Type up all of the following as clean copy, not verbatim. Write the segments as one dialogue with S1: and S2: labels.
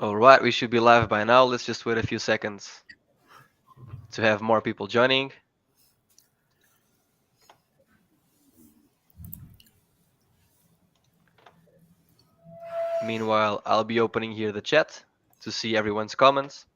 S1: All right, we should be live by now. Let's just wait a few seconds to have more people joining. Meanwhile, I'll be opening here the chat to see everyone's comments.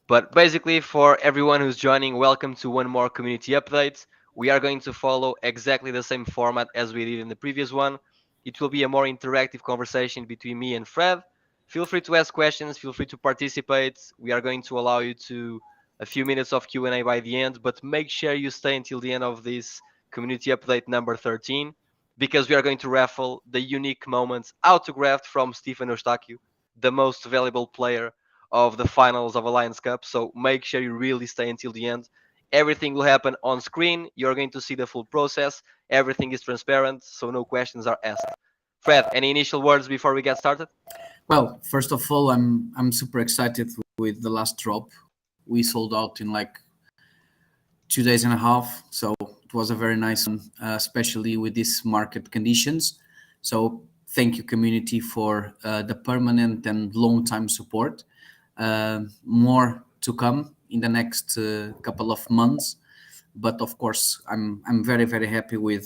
S1: But basically, for everyone who's joining, welcome to one more community update. We are going to follow exactly the same format as we did in the previous one. It will be a more interactive conversation between me and Fred. Feel free to ask questions, feel free to participate. We are going to allow you to a few minutes of Q&A by the end, but make sure you stay until the end of this community update number 13 because we are going to raffle the unique moments autographed from Stephen Eustáquio, the most valuable player of the finals of Alliance Cup. So make sure you really stay until the end. Everything will happen on screen. You're going to see the full process. Everything is transparent, so no questions are asked. Fred, any initial words before we get started?
S2: Well, first of all, I'm super excited with the last drop. We sold out in like 2 days and a half, so it was a very nice one, especially with these market conditions. So thank you, community, for the permanent and long time support. More to come in the next couple of months, but of course, I'm very happy with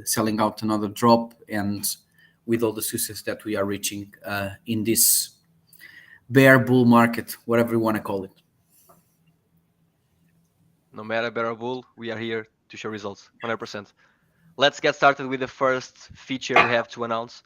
S2: selling out another drop and with all the success that we are reaching in this bear bull market, whatever you want to call it.
S1: No matter bear or bull, we are here to show results, 100%. Let's get started with the first feature we have to announce.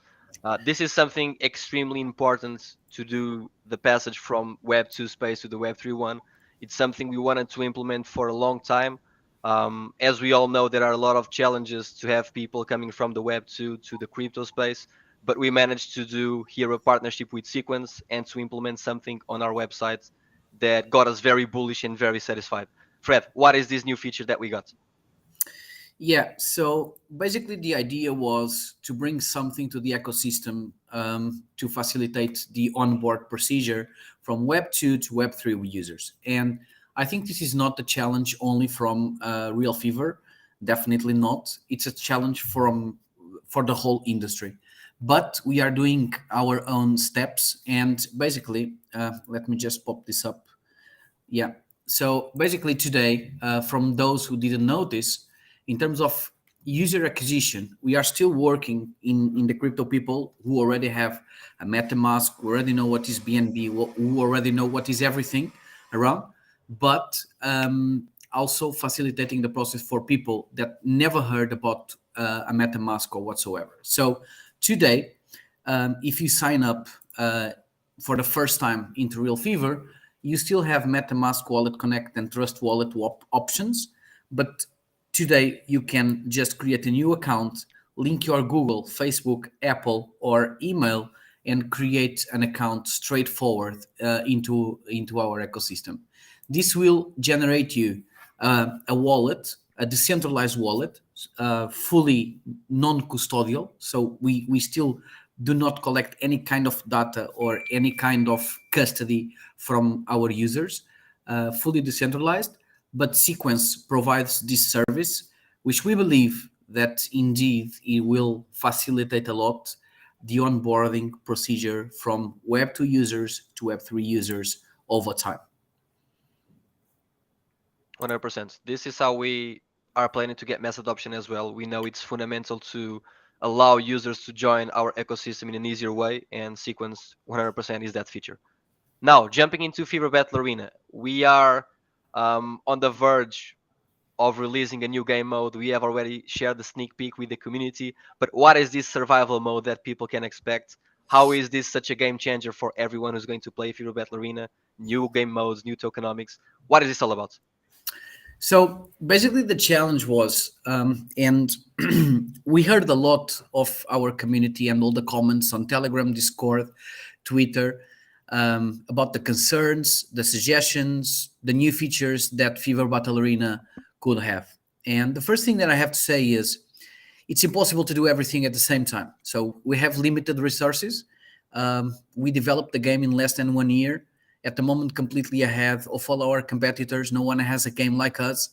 S1: This is something extremely important to do the passage from Web 2 space to the Web 3 one. It's something we wanted to implement for a long time. As we all know, there are a lot of challenges to have people coming from the Web 2 to the crypto space, but we managed to do here a partnership with Sequence and to implement something on our website that got us very bullish and very satisfied. Fred, what is this new feature that we got?
S2: Yeah, so basically the idea was to bring something to the ecosystem to facilitate the onboard procedure from Web 2 to Web 3 users. And I think this is not a challenge only from RealFevr, definitely not. It's a challenge for the whole industry. But we are doing our own steps, and basically, let me just pop this up. Yeah. So basically, today, from those who didn't notice, in terms of user acquisition, we are still working in the crypto people who already have a MetaMask, who already know what is BNB, who already know what is everything around, but also facilitating the process for people that never heard about a MetaMask or whatsoever. So today, if you sign up for the first time into RealFevr, you still have MetaMask Wallet Connect and Trust Wallet options, but today you can just create a new account, link your Google, Facebook, Apple, or email, and create an account straightforward into our ecosystem. This will generate you a wallet, a decentralized wallet, fully non-custodial. So we still do not collect any kind of data or any kind of custody from our users, fully decentralized. But Sequence provides this service, which we believe that indeed it will facilitate a lot the onboarding procedure from Web 2 users to Web 3 users over time.
S1: 100%. This is how we are planning to get mass adoption as well. We know it's fundamental to allow users to join our ecosystem in an easier way, and Sequence 100% is that feature. Now, jumping into Fever Battle Arena, we are on the verge of releasing a new game mode. We have already shared the sneak peek with the community, but what is this survival mode that people can expect? How is this such a game changer for everyone who's going to play Fever Battle Arena? New game modes, new tokenomics. What is this all about?
S2: So basically, the challenge was, and we heard a lot of our community and all the comments on Telegram, Discord, Twitter about the concerns, the suggestions, the new features that Fever Battle Arena could have. And the first thing that I have to say is it's impossible to do everything at the same time. So we have limited resources. We developed the game in less than 1 year. At the moment, completely ahead of all our competitors. No one has a game like us.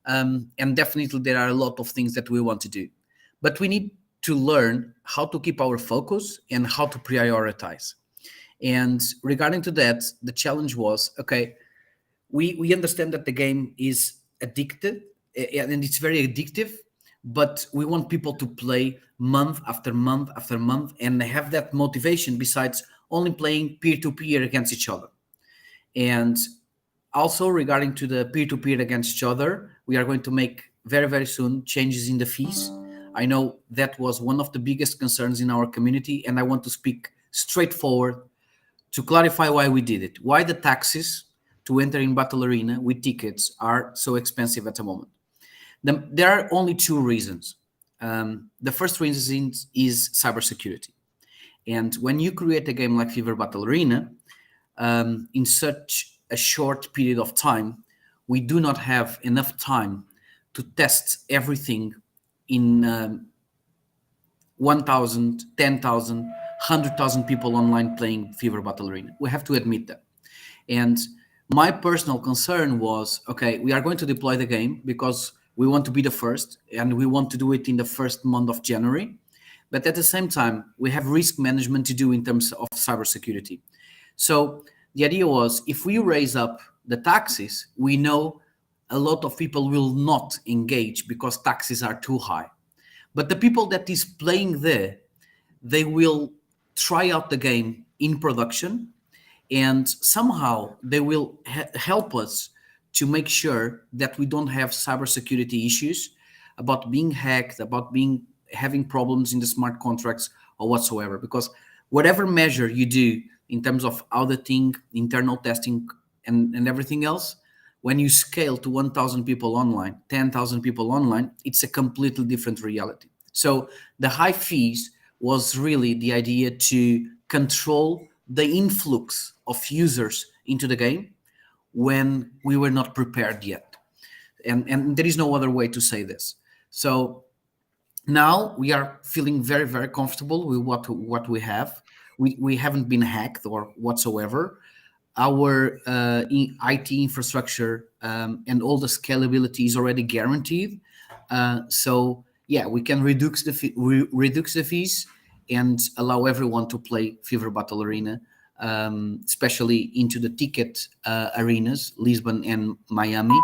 S2: And definitely there are a lot of things that we want to do. But we need to learn how to keep our focus and how to prioritize. And regarding to that, the challenge was, okay, we understand that the game is addicted, and it's very addictive, but we want people to play month after month after month and have that motivation besides only playing peer-to-peer against each other. And also regarding to the peer-to-peer against each other, we are going to make very, very soon changes in the fees. I know that was one of the biggest concerns in our community, and I want to speak straightforward to clarify why we did it, why the taxes to enter in Battle Arena with tickets are so expensive at the moment. There are only two reasons. The first reason is cybersecurity. And when you create a game like Fever Battle Arena, in such a short period of time, we do not have enough time to test everything in 1,000, 10,000, 100,000 people online playing Fever Battle Arena. We have to admit that. And my personal concern was, okay, we are going to deploy the game because we want to be the first and we want to do it in the first month of January. But at the same time, we have risk management to do in terms of cybersecurity. So the idea was, if we raise up the taxes, we know a lot of people will not engage because taxes are too high. But the people that is playing there, they will try out the game in production, and somehow they will help us to make sure that we don't have cybersecurity issues about being hacked, about having problems in the smart contracts or whatsoever. Because whatever measure you do in terms of auditing, internal testing, and everything else, when you scale to 1,000 people online, 10,000 people online, it's a completely different reality. So the high fees was really the idea to control the influx of users into the game when we were not prepared yet. And there is no other way to say this. So now we are feeling very, very comfortable with what we have. We haven't been hacked or whatsoever. Our IT infrastructure and all the scalability is already guaranteed. So yeah, we can reduce the fees and allow everyone to play Fever Battle Arena, especially into the ticket arenas, Lisbon and Miami,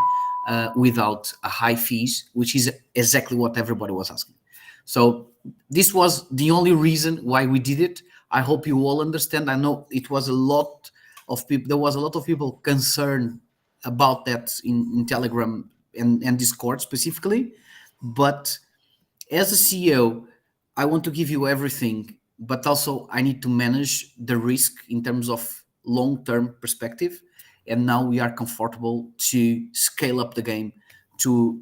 S2: without a high fees, which is exactly what everybody was asking. So this was the only reason why we did it. I hope you all understand. I know it was a lot of people. There was a lot of people concerned about that in Telegram and Discord specifically. But as a CEO, I want to give you everything, but also I need to manage the risk in terms of long-term perspective. And now we are comfortable to scale up the game to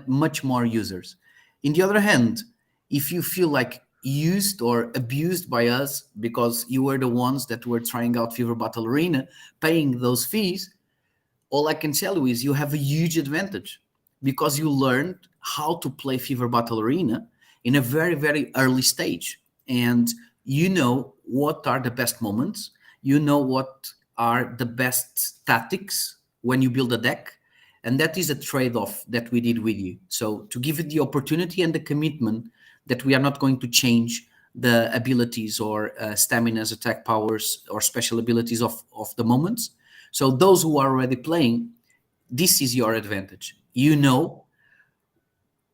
S2: much more users. In the other hand, if you feel like used or abused by us because you were the ones that were trying out Fever Battle Arena, paying those fees, all I can tell you is you have a huge advantage because you learned how to play Fever Battle Arena in a very, very early stage. And you know what are the best moments. You know what are the best tactics when you build a deck. And that is a trade-off that we did with you. So to give it the opportunity and the commitment that we are not going to change the abilities or staminas, attack powers, or special abilities of the moments. So those who are already playing, this is your advantage. You know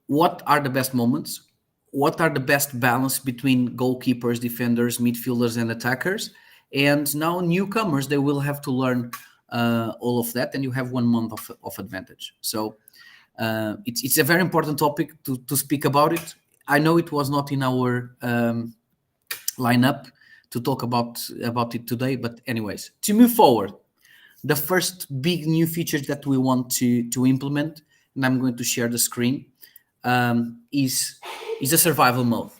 S2: what are the best moments, what are the best balance between goalkeepers, defenders, midfielders, and attackers. And now newcomers, they will have to learn all of that, and you have 1 month of advantage. So it's a very important topic to speak about it. I know it was not in our lineup to talk about it today, but anyways, to move forward, the first big new features that we want to implement, and I'm going to share the screen, is a survival mode.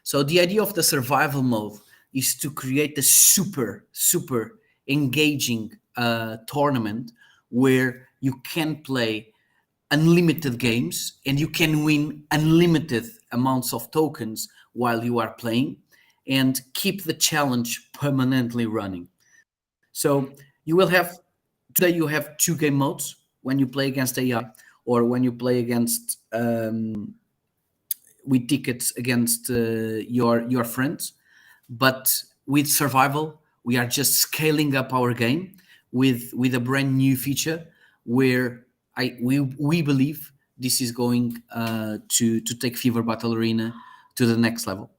S2: So the idea of the survival mode is to create a super engaging tournament where you can play unlimited games and you can win unlimited amounts of tokens while you are playing and keep the challenge permanently running. So you will have, today you have 2 game modes when you play against AI or when you play against with tickets against your friends. But with survival, We are just scaling up our game with a brand new feature where we believe this is going to take Fever Battle Arena to the next level.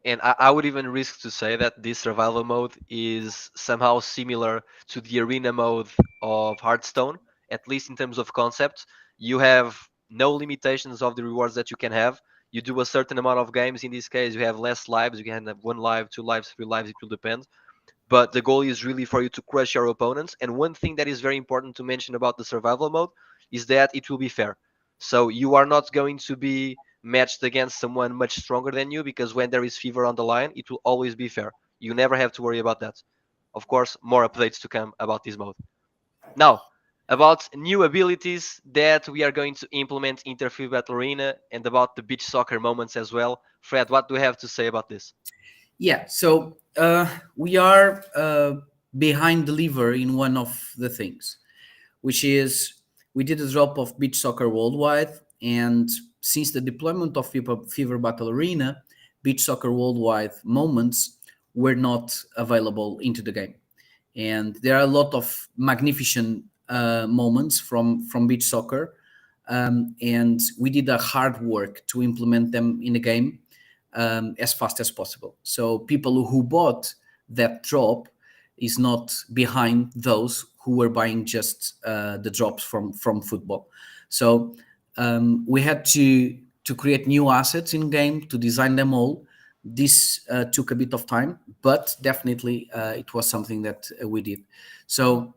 S1: And I would even risk to say that this survival mode is somehow similar to the arena mode of Hearthstone, at least in terms of concept. You have no limitations of the rewards that you can have. You do a certain amount of games. In this case, you have less lives. You can have 1 life, 2 lives, 3 lives. It will depend. But the goal is really for you to crush your opponents. And one thing that is very important to mention about the survival mode is that it will be fair. So you are not going to be matched against someone much stronger than you, because when there is fever on the line, it will always be fair. You never have to worry about that. Of course, more updates to come about this mode. Now, about new abilities that we are going to implement in Interfield Battle Arena, and about the beach soccer moments as well. Fred, what do you have to say about this?
S2: Yeah, so we are behind the lever in one of the things, which is we did a drop of beach soccer worldwide, and since the deployment of Fever Battle Arena, beach soccer worldwide moments were not available into the game, and there are a lot of magnificent moments from beach soccer, and we did a hard work to implement them in the game as fast as possible. So people who bought that drop is not behind those who were buying just the drops from football. So we had to create new assets in game, to design them all. This took a bit of time, but definitely it was something that we did. So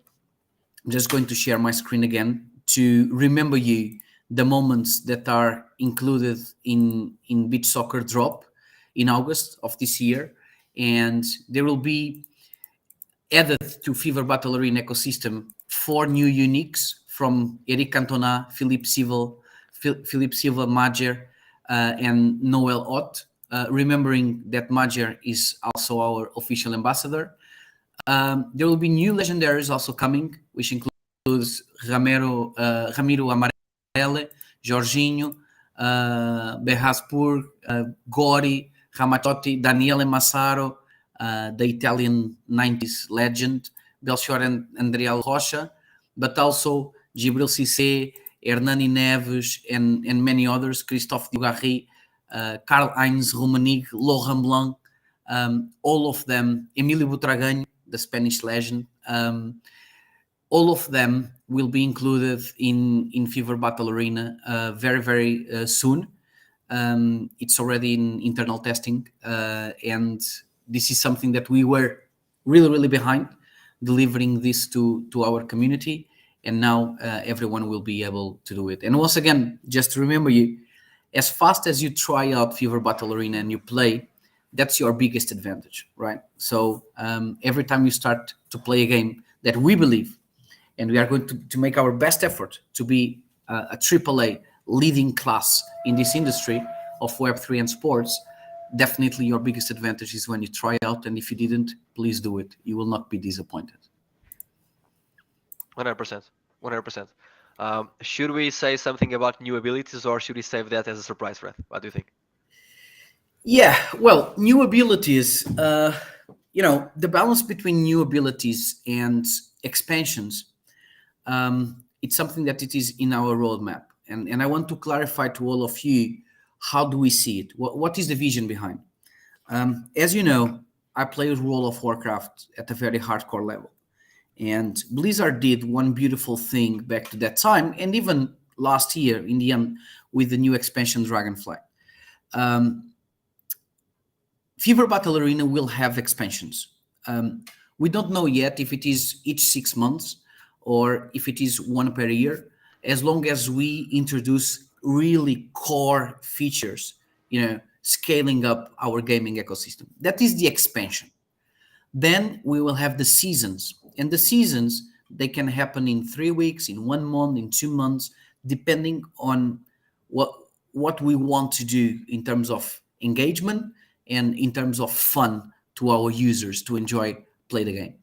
S2: I'm just going to share my screen again to remember you the moments that are included in beach soccer drop in August of this year, and there will be added to Fever Battle Arena ecosystem 4 new uniques from Eric Cantona, Philippe Silva Majer, and Noel Ott. Remembering that Majer is also our official ambassador. There will be new legendaries also coming, which includes Ramiro Amarelle, Jorginho, Berraspur, Gori, Ramazzotti, Daniele Massaro, the Italian 90s legend, Belchior and Andriel Rocha, but also Gibril Cissé, Hernani Neves, and many others, Christophe Dugarry, Karl-Heinz Rummenigge, Laurent Blanc, all of them, Emilio Butragueño, the Spanish legend, all of them will be included in Fever Battle Arena very, very soon. It's already in internal testing, and this is something that we were really, really behind delivering this to our community, and now everyone will be able to do it. And once again, just to remember you, as fast as you try out Fever Battle Arena and you play, that's your biggest advantage, right? So every time you start to play a game that we believe, and we are going to make our best effort to be a AAA leading class in this industry of Web3 and sports, definitely your biggest advantage is when you try out, and if you didn't, please do it. You will not be disappointed.
S1: 100%. 100%. Should we say something about new abilities, or should we save that as a surprise, Fred? What do you think?
S2: Yeah, well, new abilities, the balance between new abilities and expansions, it's something that it is in our roadmap. And I want to clarify to all of you, how do we see it? What is the vision behind? As you know, I play World of Warcraft at a very hardcore level. And Blizzard did one beautiful thing back to that time, and even last year in the end with the new expansion Dragonflight. Fever Battle Arena will have expansions. We don't know yet if it is each 6 months or if it is one per year, as long as we introduce really core features, scaling up our gaming ecosystem. That is the expansion. Then we will have the seasons, and the seasons, they can happen in 3 weeks, in 1 month, in 2 months, depending on what we want to do in terms of engagement and in terms of fun to our users to enjoy play the game.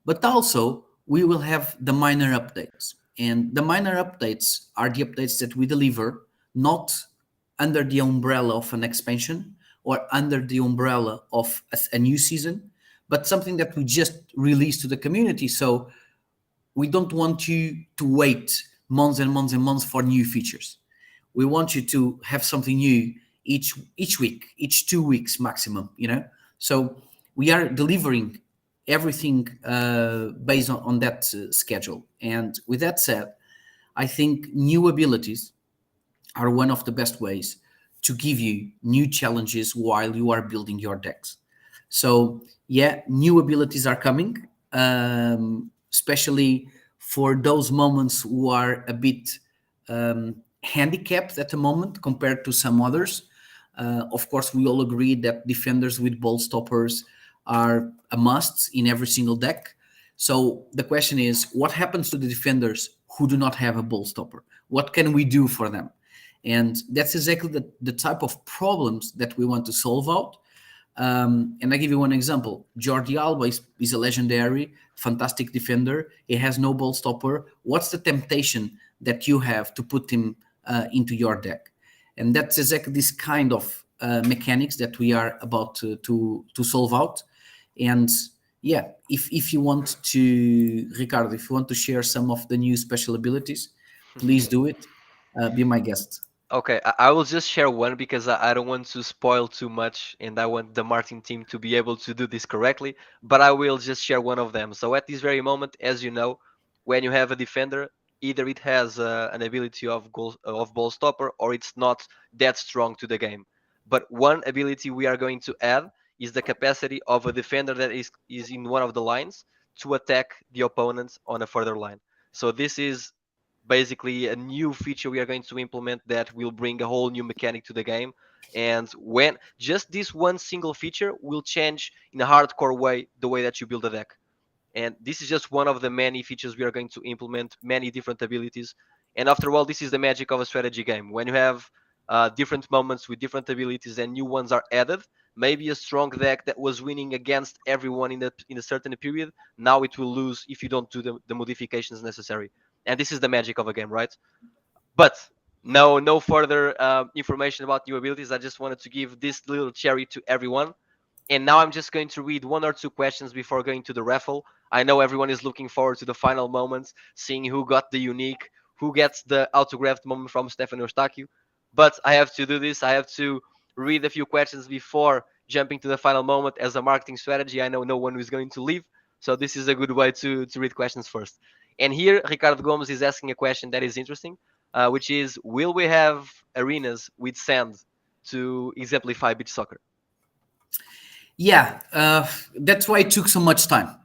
S2: But also we will have the minor updates, and the minor updates are the updates that we deliver not under the umbrella of an expansion or under the umbrella of a new season, but something that we just released to the community. So we don't want you to wait months and months and months for new features. We want you to have something new each week, each 2 weeks maximum. So we are delivering everything based on that schedule. And with that said, I think new abilities are one of the best ways to give you new challenges while you are building your decks. So yeah, new abilities are coming, especially for those moments who are a bit handicapped at the moment compared to some others. Of course, we all agree that defenders with ball stoppers are a must in every single deck. So the question is, what happens to the defenders who do not have a ball stopper? What can we do for them? And that's exactly the type of problems that we want to solve out. And I give you one example. Jordi Alba is a legendary, fantastic defender. He has no ball stopper. What's the temptation that you have to put him into your deck? And that's exactly this kind of mechanics that we are about to solve out. And yeah, if you want to, Ricardo, if you want to share some of the new special abilities, please do it. Be my guest.
S1: Okay, I will just share one because I don't want to spoil too much and I want the Martin team to be able to do this correctly, but I will just share one of them. So at this very moment, as you know, when you have a defender, either it has an ability of ball stopper or it's not that strong to the game. But one ability we are going to add is the capacity of a defender that is in one of the lines to attack the opponents on a further line. So this is basically a new feature we are going to implement that will bring a whole new mechanic to the game. And when just this one single feature will change in a hardcore way the way that you build a deck. And this is just one of the many features we are going to implement, many different abilities. And after all, this is the magic of a strategy game. When you have different moments with different abilities and new ones are added, maybe a strong deck that was winning against everyone in a certain period, now it will lose if you don't do the modifications necessary. And this is the magic of a game, right? But no further information about new abilities. I just wanted to give this little cherry to everyone. And now I'm just going to read one or two questions before going to the raffle. I know everyone is looking forward to the final moments, seeing who got the unique, who gets the autographed moment from Stefan Eustáquio. But I have to do this. I have to read a few questions before jumping to the final moment as a marketing strategy. I know no one is going to leave, so this is a good way to read questions first. And here, Ricardo Gomes is asking a question that is interesting, which is, will we have arenas with sand to exemplify beach soccer?
S2: Yeah, that's why it took so much time.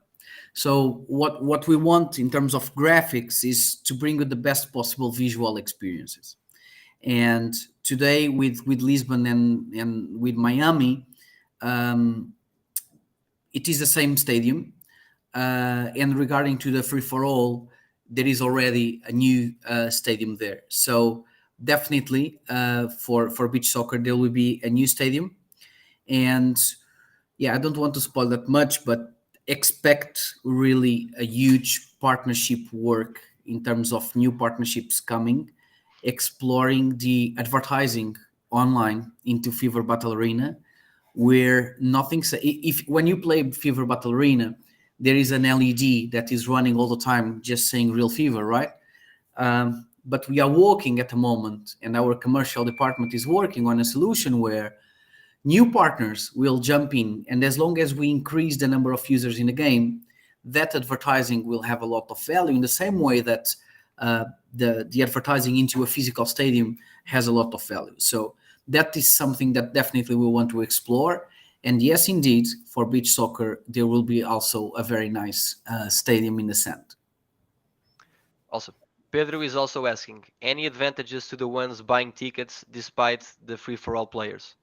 S2: So what we want in terms of graphics is to bring you the best possible visual experiences. And today with Lisbon and with Miami, it is the same stadium. And regarding to the free for all, there is already a new stadium there. So definitely for beach soccer there will be a new stadium. And yeah, I don't want to spoil that much, but expect really a huge partnership work in terms of new partnerships coming, exploring the advertising online into Fever Battle Arena, where nothing. If when you play Fever Battle Arena, there is an LED that is running all the time, just saying RealFevr, right? But we are working at the moment, and our commercial department is working on a solution where new partners will jump in, and as long as we increase the number of users in the game, that advertising will have a lot of value in the same way that the advertising into a physical stadium has a lot of value. So that is something that definitely we want to explore. And yes, indeed, for beach soccer, there will be also a very nice stadium in the sand.
S1: Also, Pedro is also asking, any advantages to the ones buying tickets despite the free for all players?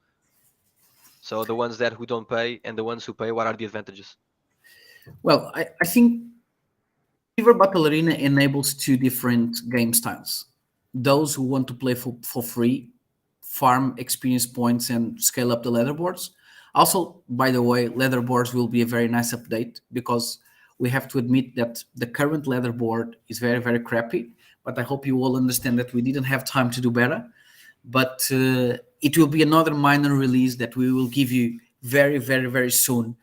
S1: So the ones that who don't pay and the ones who pay, what are the advantages?
S2: Well, I think Fever Battle Arena enables two different game styles. Those who want to play for free, farm experience points, and scale up the leaderboards. Also, by the way, leaderboards will be a very nice update because we have to admit that the current leaderboard is very, very crappy. But I hope you all understand that we didn't have time to do better. But it will be another minor release that we will give you very, very, very soon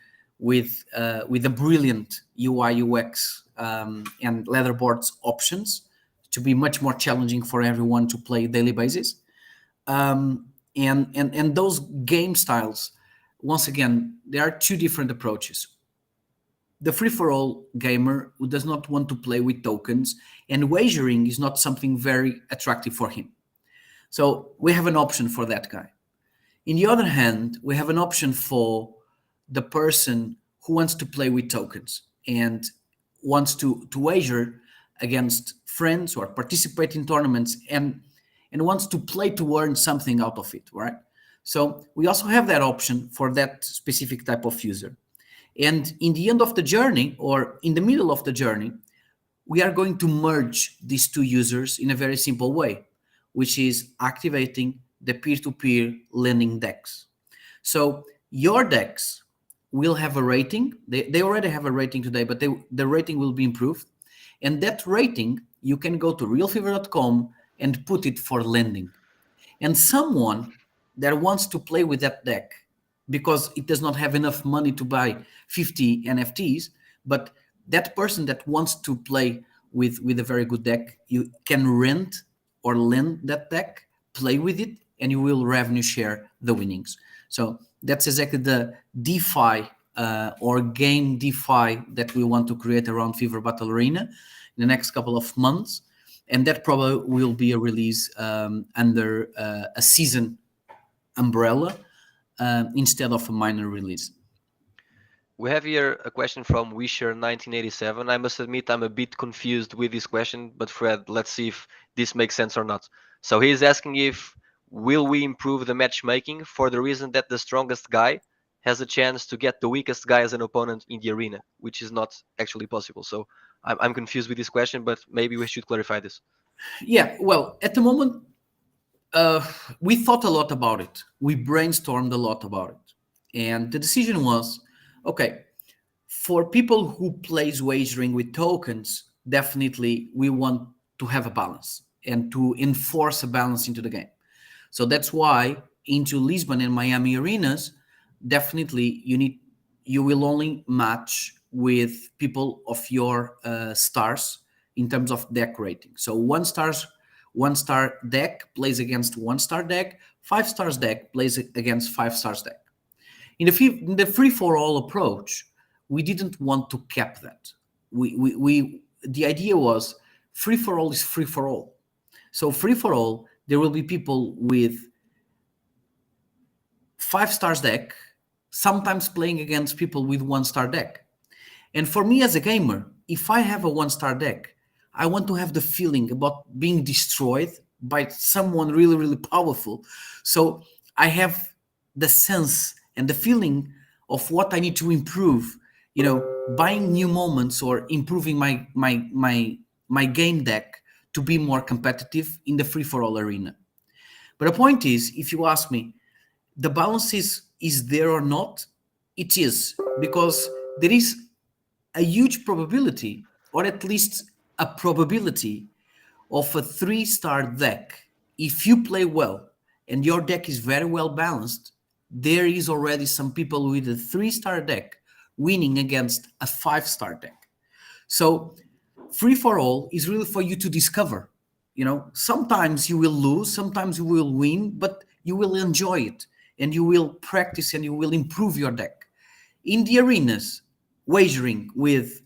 S2: with a brilliant UI UX and leaderboards options to be much more challenging for everyone to play daily basis. And those game styles, once again, there are two different approaches. The free for all gamer who does not want to play with tokens, and wagering is not something very attractive for him. So we have an option for that guy. In the other hand, we have an option for the person who wants to play with tokens and wants to wager against friends or participate in tournaments and wants to play to earn something out of it, right? So we also have that option for that specific type of user. And in the end of the journey or in the middle of the journey, we are going to merge these two users in a very simple way, which is activating the peer-to-peer lending decks. So your decks will have a rating. They already have a rating today, but the rating will be improved. And that rating, you can go to realfevr.com and put it for lending. And someone that wants to play with that deck because it does not have enough money to buy 50 NFTs, but that person that wants to play with a very good deck, you can rent or lend that deck, play with it, and you will revenue share the winnings. So that's exactly the DeFi or game DeFi that we want to create around Fever Battle Arena in the next couple of months. And that probably will be a release under a season umbrella instead of a minor release.
S1: We have here a question from Wisher 1987. I must admit I'm a bit confused with this question, but Fred, let's see if this makes sense or not. So he's asking if will we improve the matchmaking for the reason that the strongest guy has a chance to get the weakest guy as an opponent in the arena, which is not actually possible. So I'm confused with this question, but maybe we should clarify this.
S2: Yeah, well, at the moment, we thought a lot about it. We brainstormed a lot about it. And the decision was, okay, for people who plays wagering with tokens, definitely we want to have a balance and to enforce a balance into the game. So that's why into Lisbon and Miami arenas, definitely you will only match with people of your stars in terms of deck rating. So one star deck plays against one star deck, 5 stars deck plays against 5 stars deck. In the free for all approach, we didn't want to cap that. We the idea was free for all is free for all. So free for all, there will be people with 5 stars deck, sometimes playing against people with 1 star deck. And for me as a gamer, if I have a 1 star deck, I want to have the feeling about being destroyed by someone really, really powerful. So I have the sense and the feeling of what I need to improve, buying new moments or improving my game deck to be more competitive in the free for all arena. But the point is, if you ask me, the balance is there or not? It is, because there is a huge probability, or at least a probability, of a 3 star deck. If you play well and your deck is very well balanced, there is already some people with a 3 star deck winning against a 5 star deck. So free for all is really for you to discover. Sometimes you will lose, sometimes you will win, but you will enjoy it and you will practice and you will improve your deck. In the arenas, wagering with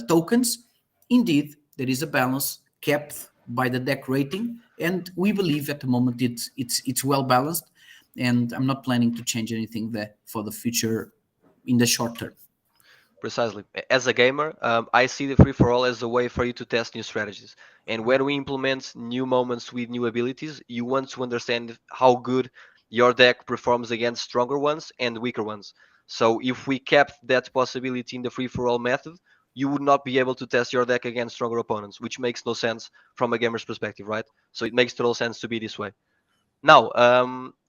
S2: tokens, indeed, there is a balance kept by the deck rating, and we believe at the moment it's well balanced, and I'm not planning to change anything there for the future in the short term.
S1: Precisely. As a gamer, I see the free for all as a way for you to test new strategies. And when we implement new moments with new abilities, you want to understand how good your deck performs against stronger ones and weaker ones. So if we kept that possibility in the free for all method, you would not be able to test your deck against stronger opponents, which makes no sense from a gamer's perspective, right? So it makes total sense to be this way. Now,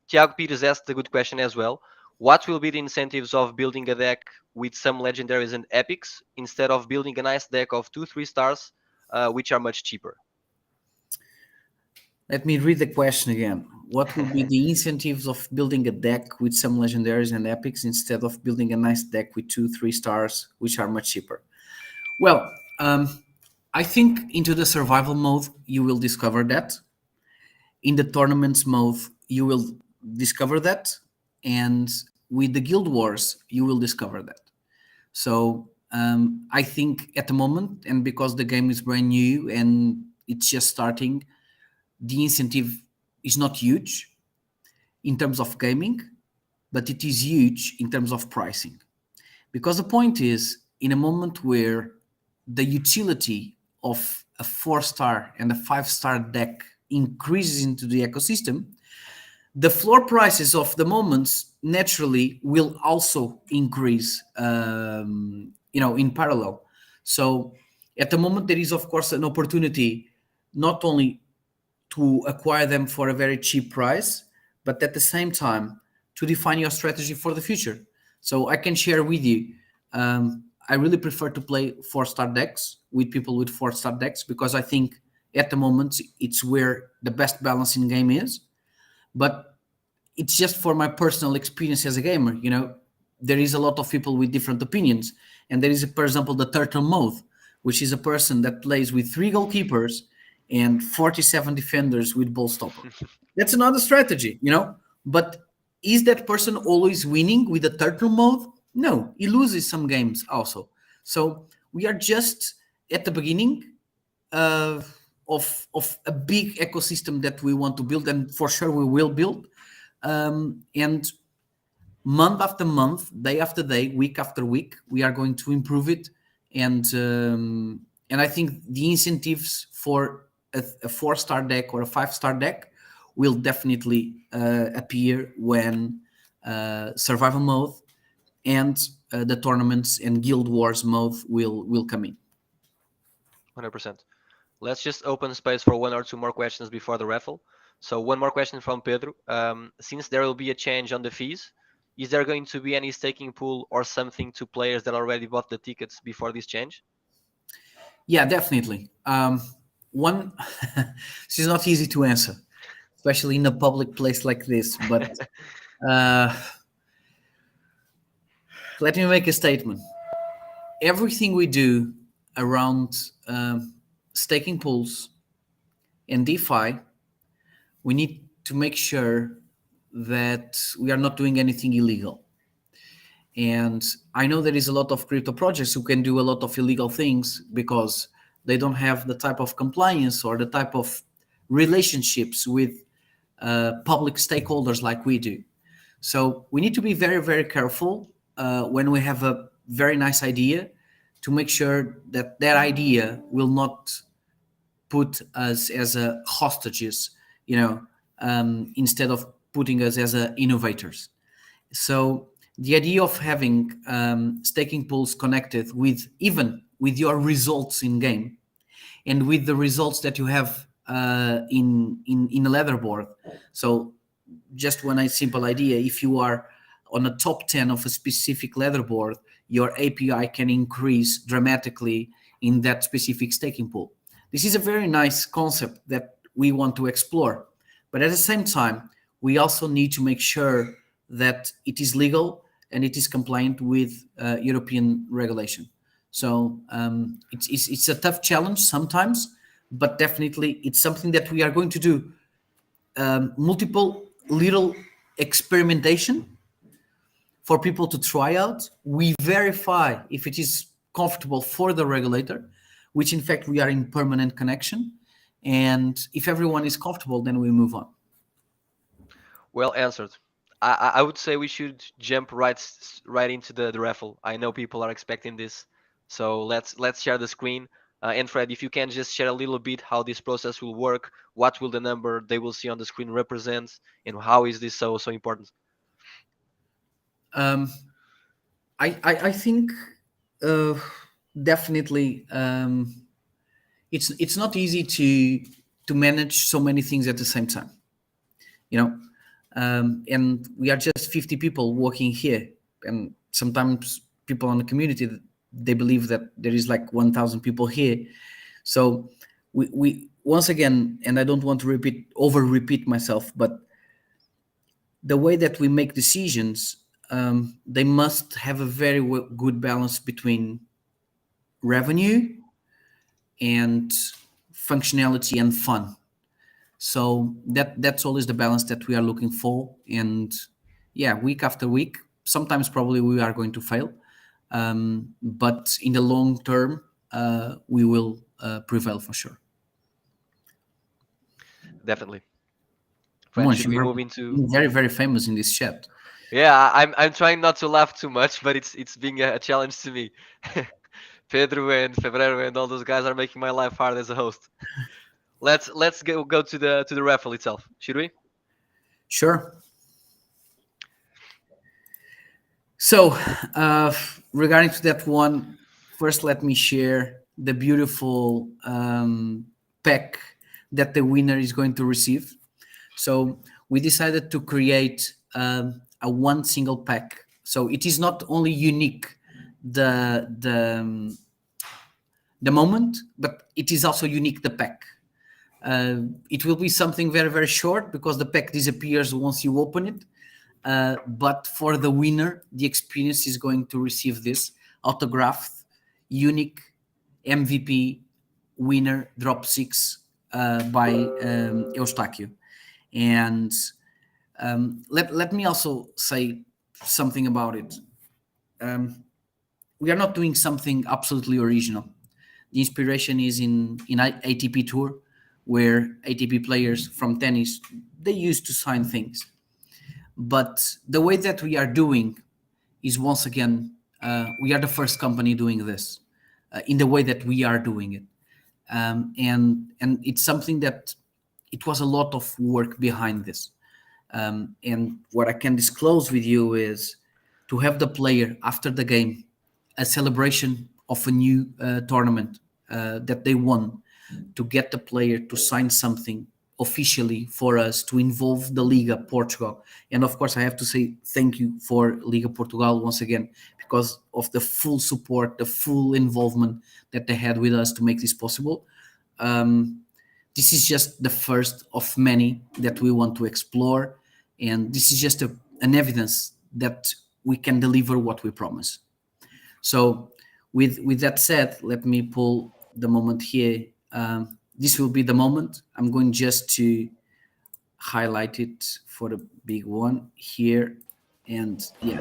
S1: Tiago Pires asked a good question as well. What will be the incentives of building a deck with some legendaries and epics instead of building a nice deck of 2, 3 stars, which are much cheaper?
S2: Let me read the question again. What will be the incentives of building a deck with some legendaries and epics instead of building a nice deck with 2, 3 stars, which are much cheaper? Well, I think into the survival mode, you will discover that. In the tournaments mode, you will discover that. And with the Guild Wars, you will discover that. So I think at the moment, and because the game is brand new and it's just starting, the incentive is not huge in terms of gaming, but it is huge in terms of pricing. Because the point is, in a moment where the utility of a 4 star and a 5 star deck increases into the ecosystem, the floor prices of the moments naturally will also increase, in parallel. So at the moment, there is, of course, an opportunity not only to acquire them for a very cheap price, but at the same time to define your strategy for the future. So I can share with you. I really prefer to play 4 star decks with people with 4 star decks because I think at the moment it's where the best balance in game is. But it's just for my personal experience as a gamer. There is a lot of people with different opinions, and there is, for example, the turtle mode, which is a person that plays with 3 goalkeepers and 47 defenders with ball stopper. That's another strategy. But is that person always winning with the turtle mode? No, he loses some games also. So we are just at the beginning uh, of a big ecosystem that we want to build, and for sure we will build. And month after month, day after day, week after week, we are going to improve it. And I think the incentives for a 4 star deck or a 5 star deck will definitely appear when survival mode and the tournaments and guild wars mode will come in.
S1: 100%. Let's just open space for one or two more questions before the raffle. So one more question from Pedro. Since there will be a change on the fees, is there going to be any staking pool or something to players that already bought the tickets before this change?
S2: Yeah, definitely. One, this is not easy to answer, especially in a public place like this. But uh, let me make a statement. Everything we do around staking pools and DeFi, we need to make sure that we are not doing anything illegal. And I know there is a lot of crypto projects who can do a lot of illegal things because they don't have the type of compliance or the type of relationships with public stakeholders like we do. So we need to be very, very careful when we have a very nice idea to make sure that that idea will not put us as a hostages, instead of putting us as a innovators. So the idea of having staking pools connected with even with your results in game and with the results that you have in a leaderboard. So just one simple idea: if you are on a top 10 of a specific leaderboard, your API can increase dramatically in that specific staking pool. This is a very nice concept that we want to explore, but at the same time, we also need to make sure that it is legal and it is compliant with European regulation. So it's a tough challenge sometimes, but definitely it's something that we are going to do. Multiple little experimentation for people to try out. We verify if it is comfortable for the regulator, which in fact we are in permanent connection. And if everyone is comfortable, then we move on.
S1: Well answered. I would say we should jump right into the raffle. I know people are expecting this, so let's share the screen. And Fred, if you can just share a little bit how this process will work, what will the number they will see on the screen represent, and how is this so important?
S2: Um, I think uh, definitely it's not easy to manage so many things at the same time. You know, and we are just 50 people working here, and sometimes people in the community, they believe that there is like 1,000 people here. So once again, and I don't want to repeat myself, but the way that we make decisions, they must have a very good balance between revenue and functionality and fun. So that's always the balance that we are looking for. And yeah, week after week, sometimes probably we are going to fail, but in the long term, we will prevail for sure.
S1: Definitely. Friend,
S2: Monch,
S1: should we
S2: you are
S1: move into?
S2: being very, very famous in this chat.
S1: Yeah, I'm trying not to laugh too much, but it's being a challenge to me. Pedro and Febrero and all those guys are making my life hard as a host. Let's go to the raffle itself, should we?
S2: Sure. So, regarding to that one, first let me share the beautiful pack that the winner is going to receive. So we decided to create a one single pack. So it is not only unique the moment, but it is also unique the pack. It will be something very very short because the pack disappears once you open it. But for the winner, the experience is going to receive this autographed, unique MVP winner drop six by Eustáquio. And let me also say something about it. We are not doing something absolutely original. The inspiration is in ATP Tour, where ATP players from tennis, they used to sign things. But the way that we are doing is, once again, we are the first company doing this in the way that we are doing it. And it's something that it was a lot of work behind this. And what I can disclose with you is to have the player after the game, a celebration of a new tournament that they won, to get the player to sign something officially for us to involve the Liga Portugal. And of course, I have to say thank you for Liga Portugal once again, because of the full support, the full involvement that they had with us to make this possible. This is just the first of many that we want to explore. And this is just an evidence that we can deliver what we promise. So with that said, let me pull the moment here. This will be the moment. I'm going just to highlight it for the big one here. And yeah.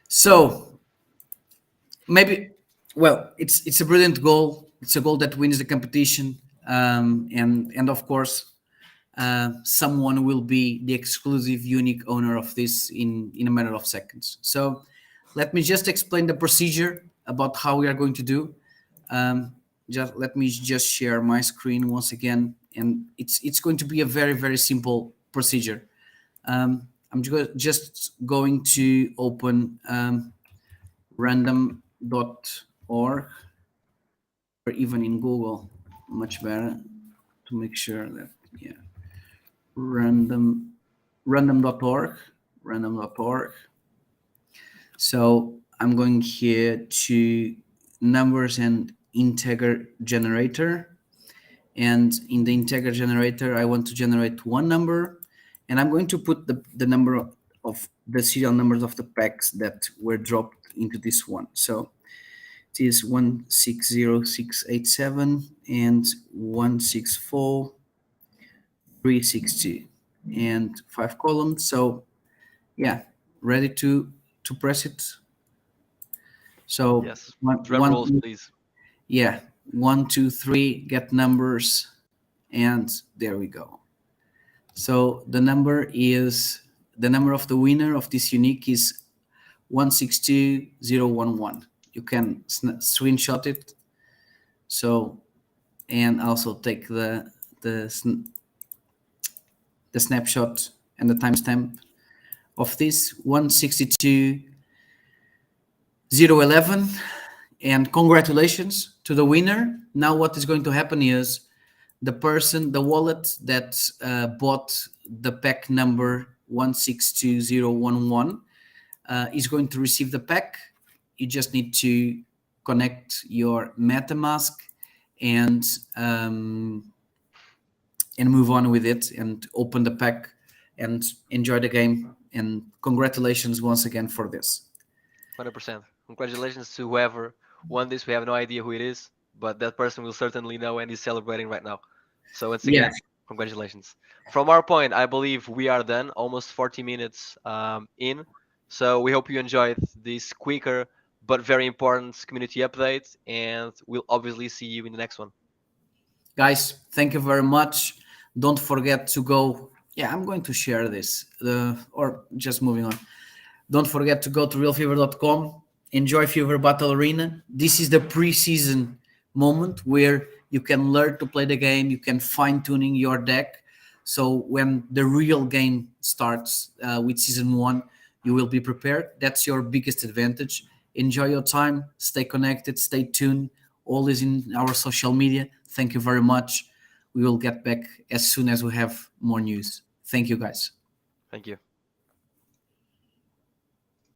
S2: So maybe, well, it's a brilliant goal. It's a goal that wins the competition, and of course, someone will be the exclusive, unique owner of this in a matter of seconds. So let me just explain the procedure about how we are going to do. Just let me just share my screen once again, and it's going to be a very very simple procedure. I'm just going to open random.org, or even in Google, much better to make sure that, yeah, random.org. So I'm going here to numbers and integer generator. And in the integer generator, I want to generate one number, and I'm going to put the number of the serial numbers of the packs that were dropped into this one. So It is 160687 and 164362 and 5 columns. So yeah, ready to press it. So
S1: Yes.
S2: one,
S1: Drum rolls,
S2: one,
S1: please.
S2: yeah, 1, 2, 3, get numbers, and there we go. So the number of the winner of this unique is 162011. You can screenshot it. So, and also take the the snapshot and the timestamp of this 162011. And congratulations to the winner. Now what is going to happen is the wallet that bought the pack number 162011 is going to receive the pack. You just need to connect your MetaMask and um, and move on with it and open the pack and enjoy the game. And congratulations once again for this.
S1: 100%. Congratulations to whoever won this. We have no idea who it is, but that person will certainly know and is celebrating right now. So once
S2: Yeah,
S1: again, congratulations. From our point, I believe we are done, almost 40 minutes in. So we hope you enjoyed this quicker but very important community update, and we'll obviously see you in the next one.
S2: guys, thank you very much. Don't forget to go. Yeah, I'm going to share this, or just moving on. Don't forget to go to realfevr.com. Enjoy Fever Battle Arena. This is the preseason moment where you can learn to play the game. You can fine tuning your deck. So when the real game starts with season one, you will be prepared. That's your biggest advantage. Enjoy your time. Stay connected. Stay tuned. Always in our social media. Thank you very much. We will get back as soon as we have more news. Thank you, guys.
S1: Thank you.